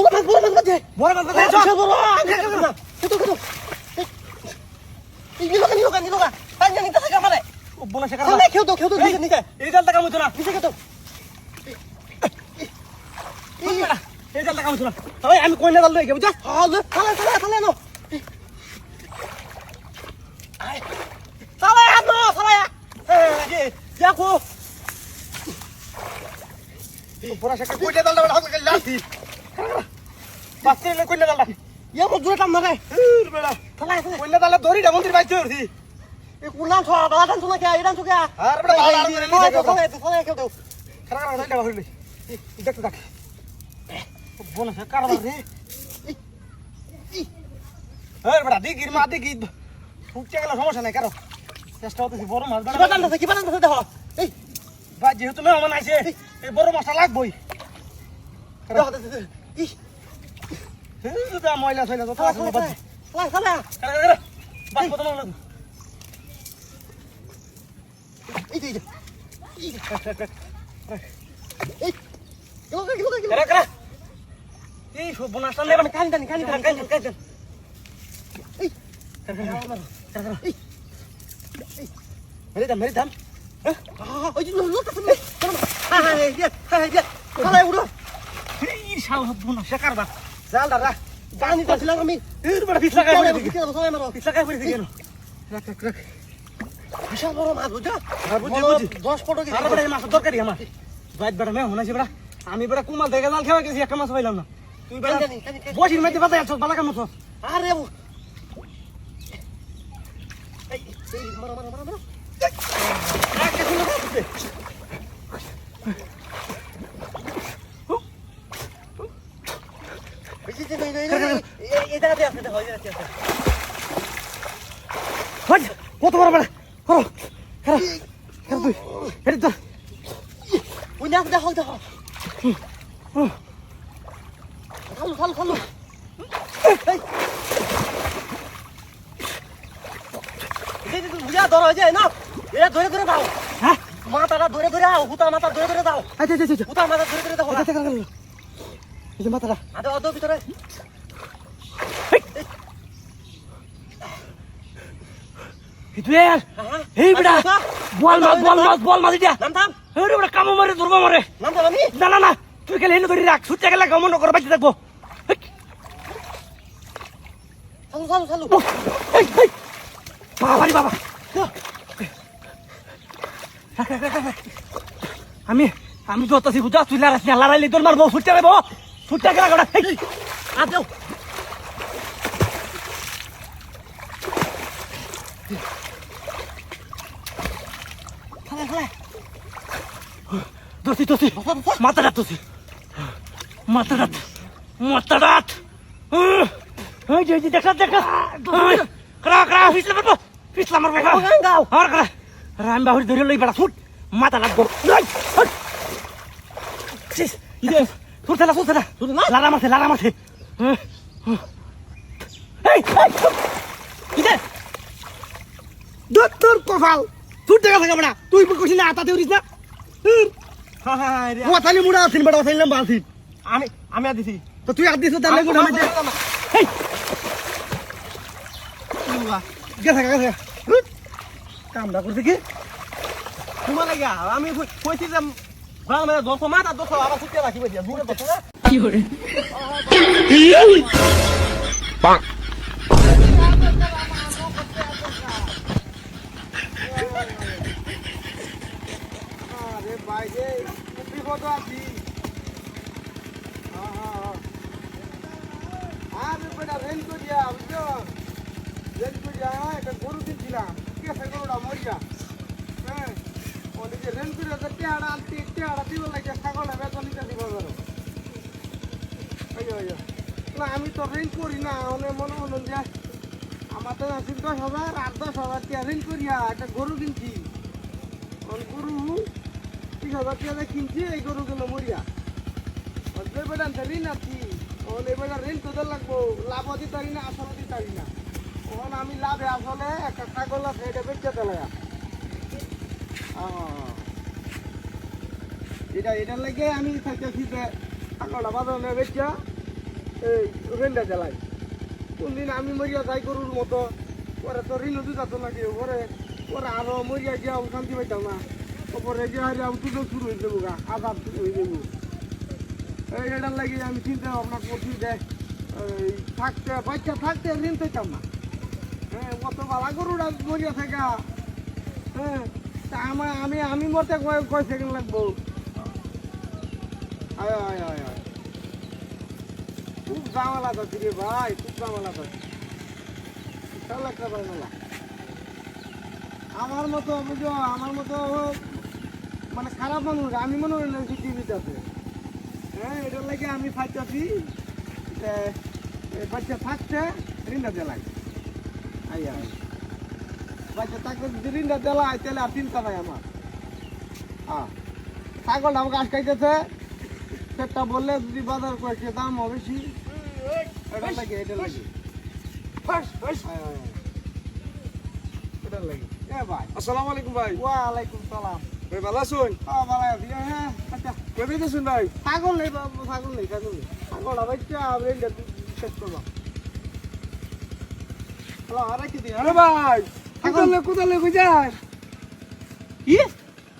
বড় মাছ বাজে চল বড় কেতো নিলো কা পানি জানি তাকে আমারে ও বলা শেখা না খেও তো নিচে এই জালটা কাম হতো না নিচে কেতো এই জালটা কাম হতো না ওই আমি কইনা জাল লই গে বুঝা থালে নো আই থালে আনো থালে এই দেখো বড় শেখা কইনা জালটা বড় হাতে লাঠি বাস্তে লে কইনা জালটা ইয়া মো জোরে টান মারে বেড়া থালে কইনা জালটা দড়ি দা মন্দির বাইতে হইছি এ কুলান ছ বালা টান শুনা কে ইরান সুকে আর বেড়া বালা থালে কেউ দাও খারা দাইলা হইলি দেখ বলা শেখা রে এই বেড়া দিগির মা দিগি ফুটে গেল সমস্যা নাই কারো চেষ্টা করতেছি বড় মাছ বানাতে কি বানাতে দেখো এই ভাই যেহেতু মেহমান আইছে এই বড় মাছটা লাগবই ই এটা ময়লা ছয়লা তো আছে বাদ খালা বাস কত মাছ লাগবে এই এই এই কিলো করা এই সব বনাসটা নেবা কানি এই মেরে দাম ওই যে লোক আছে হ্যাঁ উড়ো এই শাল বনা শেখার বা জাল দাদা জানি তো ছিলাম আমি এর বড় পিছলা গায় পড়ে দিকে পিছলা গায় পড়ে দিকে রাখ বিশাল বড় মাছ বুঝা বুঝি 10 ফটো আর বড় মাছ দরকারি আমার বাইত বড় মেহমান আছে বড় আমি বড় কুমাল থেকে জাল খাওয়া গেছি একটা মাছ পাইলাম না তুই বড় বসির মধ্যে পাতা আছস বালা কাম আছস আরে এই মারা রাখে শুনো কত বড় বড় করো তুই হেড তো ওই না দেখো খালো বুঝা ধরো যায় না এটা ধরে দাও হ্যাঁ মাথাটা ধরে দাও হুতা মাথা ধরে দাও আচ্ছা হুতা মাথা ধরে দাও এই যে মাথাটা আদো ভিতরে এই বেটা বল মাছ এটা নাম এই বেটা কামো মারে দুর্বা মারে নাম আমি না তুই গেলে এনে ধরে রাখ ছুটে গেলে গমন করে বাইতে থাকবো চালু এই বাবা আমি তো তাসি বুঝা তুই লড়াইলে তোর মারবো ছুটে গেলা গড়া আদেও দোসি মাথাটা ওই যে দেখা পিছলা মারবো রাম বাহুরি ধরে লই বেড়া ফুট মাথা লাগবো সুরতে না লারা মারছে তোর কপাল ছুটতে গেছে বেড়া তুই কইছিস না আতাতে উড়িস না মাথালি মুড়া আছিস বেড়া মাথালি লম্বা আছিস আমি আর দিছি তো তুই আর দিছ তাহলে গুণ আমি গেছে কামটা করছে কি তোমার লাগিয়া আমি কইছি যে দশ মাথা দশ আবার ছুটে রাখিব দিয়া দূরে দশ না কি করে আরে ভাই রে বিপদ আছি আরে বেটা রেন করিয়া বুঝছো রেন করিয়া একটা গরু কিনছিলাম কেসে গরুটা মরিয়া হ্যাঁ ওই যে রেন করিয়া টেয়াড়া দিব লাগে ছাগলে বেতন নিতে দিব না আমি তো রেন করি না মনে যে আমার তো 10,000 আর 10,000 টাকা রেন করিয়া একটা গরু কিনছি গরু 30,000 টাকা কিনছি এই গরুগুলো মরিয়া যে বেটা ঋণ আছি এবার ঋণ তোদের লাগবো লাভ দিতে পারি না আসলে দিতে পারি না তখন আমি লাভে আসলে একটা ছাগল আছে এটা বেচতে চলে এটার লেগে আমি থাকতেছি যে ছাগলটা বাজারে বেচা এই রেন্ডা জ্বালাই কোনদিন আমি মরিয়া যাই গরুর মতো পরে তো ঋণ দিত নাকি পরে পরে আরো মরিয়া গিয়া শান্তি পাইতাম না ওপরে গিয়ে হারিয়ে আমি দুটো শুরু হয়ে যাবো গা আবার শুরু হয়ে যাবো এই এটার লাগে আমি চিন্তা ভাবনা করছি যে এই থাকতে বাচ্চা থাকতে ঋণ পেতাম না হ্যাঁ কত বালা গরুরা মরিয়া থাকা হ্যাঁ তা আমি মরতে কয় সেকেন্ড লাগবো আয় আয় আয় আয় খুব জামালা থাকি রে ভাই খুব জামালা থাকি বিশাল একটা জামালা আমার মতো বুঝো আমার মতো মানে খারাপ মানুষ আমি মনে হয় না পৃথিবীতে আছে হ্যাঁ এটার লাগে আমি ফাইতেছি বাচ্চা থাকতে ঋণটা দেলাই আই আই বাচ্চা থাকতে যদি ঋণটা দেলাই তাহলে আর চিন্তা নাই আমার হ্যাঁ ছাগলটা আমাকে আটকাইতেছে সেটা বললে যদি বাজার কয়েকটা দাম হবে বেশি এটা লাগে এটা লাগে আসসালামু আলাইকুম ভাই। ওয়ালাইকুম সালাম ভাই ভালো আছেন? ভালো আছি হ্যাঁ আচ্ছা কই যাইতেছেন ভাই? ছাগল নেই বাবু ছাগল নেই ছাগলটা বাচ্চা রেন্ডা শেষ করলাম হ্যালো আর কি দিই আরে ভাই কোথালে কই যাস? কি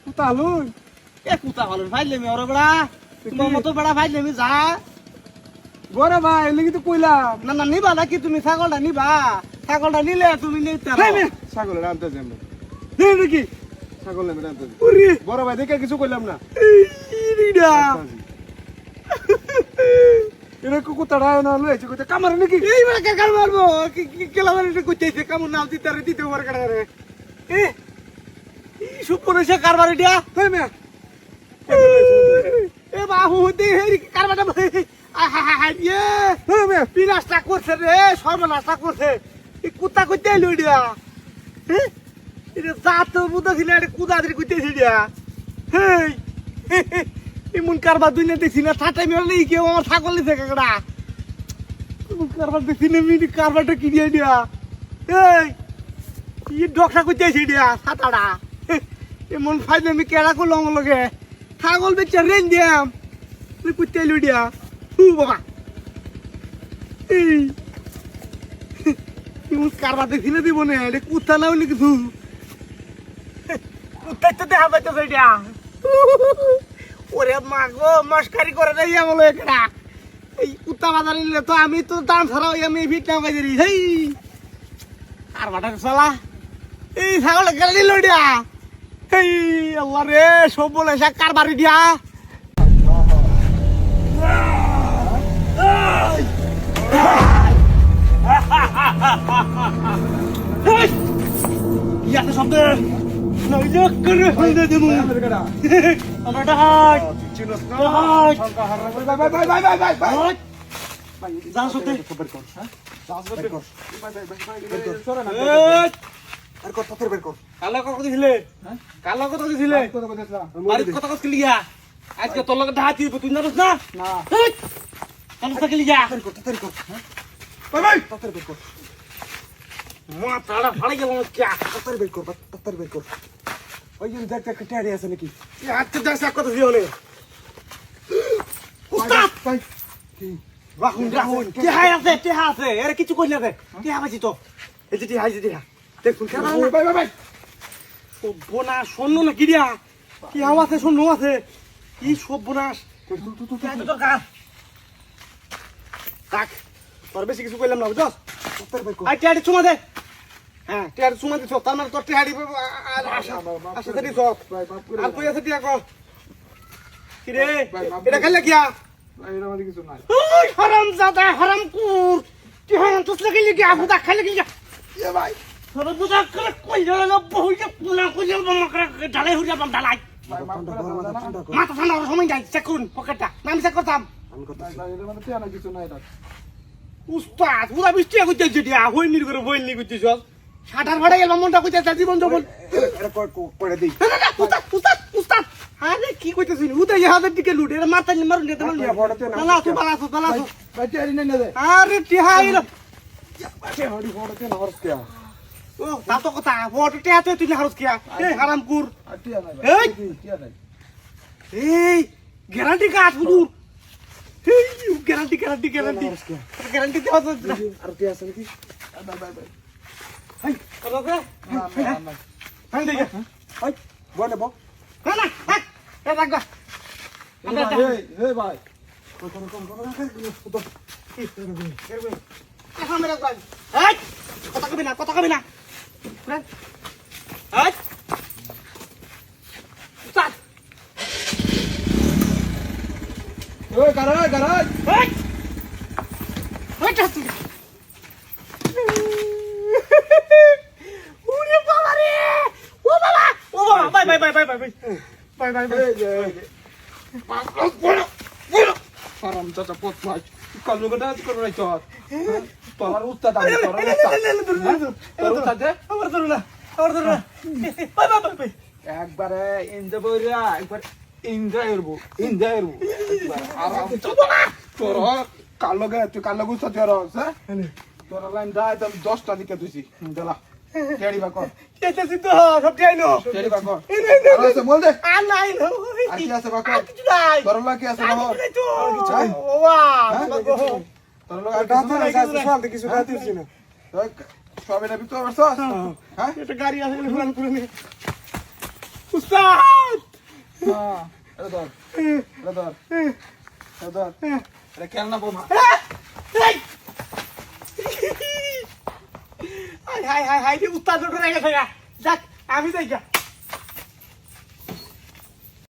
কোথালুন? এ কুতা ভালো ফাইলে মি ওরে বড়া তোমার মতো বড়া ফাইলে মি যা বড় ভাই লাগি তো কইলাম। না না নিবা নাকি তুমি ছাগলটা নিবা ছাগলটা নিলে তুমি নিতে ছাগলের আনতে যাম না। দেই নাকি? ছাগলের আনতে যাম। ওরে বড় ভাই দেখে কিছু কইলাম না। ইরিডা এরা কুকুরটা না লইছে কইতে কামার নাকি? এই বড়া কাকার মারবো কি কেলামারিটা কইতেছে কেমন নাম দিতে পারে কারে এ সুপরেছে কারবারে দিয়া কই মিয়া? এ বাহু দে হেরি কারবাটা ইয়ে কই মিয়া? বিনাশটা করছে রে সর্বনাশটা করছে এই কুত্তা কইতে এলো দিয়া হ্যাঁ এটা জাত বুদা ছিল এটা কুদা ধরে কইতেছি দিয়া হেই এমন কারবার দুনিয়া দেখছি না ঠাটাই মেলে কেউ আমার ছাগল দিছে কাকড়া এমন কারবার দেখছি না আমি কারবারটা কি দিয়ে দিয়া এই কি ডকটা কইতেছি দিয়া ছাতাটা এমন ফাইলে আমি কেডা করলাম লগে ছাগল বেচে রেন দিয়াম তুই কইতে এলো দিয়া হু বাবা এই এমন কারবার দেখছি না দিব না এটা কুত্তা না হইলে কিছু কুত্তাই তো দেখা পাইতেছে এটা ওরে মা গো মস্কারি করে দেই আমল একটা এই কুত্তা বাজার নিলে তো আমি তো দাম ছাড়াও আমি ভিটনা পাই দিই হেই আর বাটা চলা এই ছাগল গেলে দিল দিয়া এই আল্লাহ রে সব বলে সে কারবারি দিয়া ইয়াতে শব্দ নইলে করে হইলে দেবো আমরা ডাহাই চিনস না? ডাহাই সংকা হারা ভাই। যা সত্যি বের কর হ্যাঁ? বের কর। সরে না। বের কর পথের বের কর। কালো কথা দিছিলে হ্যাঁ? কালো কথা দিছিলে কথা বলেছিলাম। বাড়ির কথা কথা লিয়া আজকে তোর লগে ডাহাতি তুই জানিস না না। কালো কথা লিয়া বের কর পথের কর হ্যাঁ? ভাই পথের বের কর। মা তাড়া ফাড়ে গেল কি পথের বের কর পথের বের কর। ওই যে দেখ দেখ টেড়ে আছে নাকি? আজকে দাস কথা দিওলে উস্তাদ ভাই কি? রাহুন রাহুন কি হাই আছে এর কিছু কইলা দে কি হাবাছি তো এই যে হাই যে দেখুন কেন ভাই সব্যনাশ শোনো না কি দিয়া কি হাওয়া আছে শোনো আছে কি সব্যনাশ দরকার থাক তোর বেশি কিছু কইলাম না বুঝছস পথের বের কর। আই টিয়াড়ি চুমা দে হ্যাঁ টিয়াড়ি চুমা দিছ তার মানে তোর টিয়াড়ি আশা দিছ ভাই বাপ করে। আর কই আছে টিয়া কো কি রে ভাই, বাপ এটা খাইলে কিয়া ভাই এর মধ্যে কিছু নাই। ওই হারামজাদা হারামকুর কি হয় তুই লাগি কি আবুদা খাইলে কি এ ভাই হারামজাদা করে কই গেল বহুটা পুনা কই গেল মাকড়া ঢালাই হইয়া বাম ঢালাই ভাই ঠান্ডা কর ঠান্ডা কর। মাথা ঠান্ডা হওয়ার সময় যাই চেক করুন পকেটটা না আমি চেক করতাম আমি কথা ভাই এর মধ্যে টিয়া না কিছু নাই এটা। উস্তাদ পুরা বৃষ্টি কইতে দিয়া হইনি করে বইনি কইতেছ সাটার ভাড়া গেল মনটা কইতে জীবন যাপন এর করে দেই। না না না উস্তাদ উস্তাদ উস্তাদ আরে কি কইতেছিস উদা ইহাদের দিকে লুট এর মাথা নি মারুন দিতে মারুন না না তুই বালাসু বালাসু ভাই টিয়ারি নাই না দে। আরে টিহাই ভাই হড়ি ফড়তে না হরস কিয়া। ও তা তো কথা ফটো টিহাতে তুই না হারস কিয়া এ হারামকুর আর টিয়া নাই এই! ভাই। টিয়া নাই। এই গ্যারান্টি কাজ হুজুর গ্যারান্টি গ্যারান্টি গ্যারান্টি গ্যারান্টি দেওয়া যাচ্ছে না আর কে আছে নাকি বাই বাই বাই হাই কথা আছে না না না হাই দেখে হাই বলে বল না না হাই এ রাখবা হে ভাই কোন এখন মেরে গান হাই কথা কবি না হাই স্টার্ট ওই গারাই হাই হাই কাছে ওরে বাবা রে ও বাবা বাই আরাম চাচা পথ মাছ কালু গটা করে রাইছ তোর উস্তাদ আমি তোর উস্তাদ আমার ধরো না বাই একবারে ইনজা বইরা একবার ইনজয় করবো আরাম তোর কালো গে তুই কালো গুস্তা তুই আর তোর লাইন দাই তাহলে 10টা দিকে তুইছি দেলা টেড়ি বা কর এটা সিদ্ধ সব যাই নো টেড়ি বা কর আর আছে বল দে আর নাই নো আর কি আছে বা কর কিছু নাই তোর লা কি আছে বল ওয়া তোর লা আর কিছু নাই কিছু না সব এটা বিক্রি করছস হ্যাঁ এটা গাড়ি আছে ফুরান ফুরান উস্তাদ হ্যাঁ এটা ধর এটা খেলনা বোমা হাই উস্তাদ উঠে গেছে যাক আমি যাই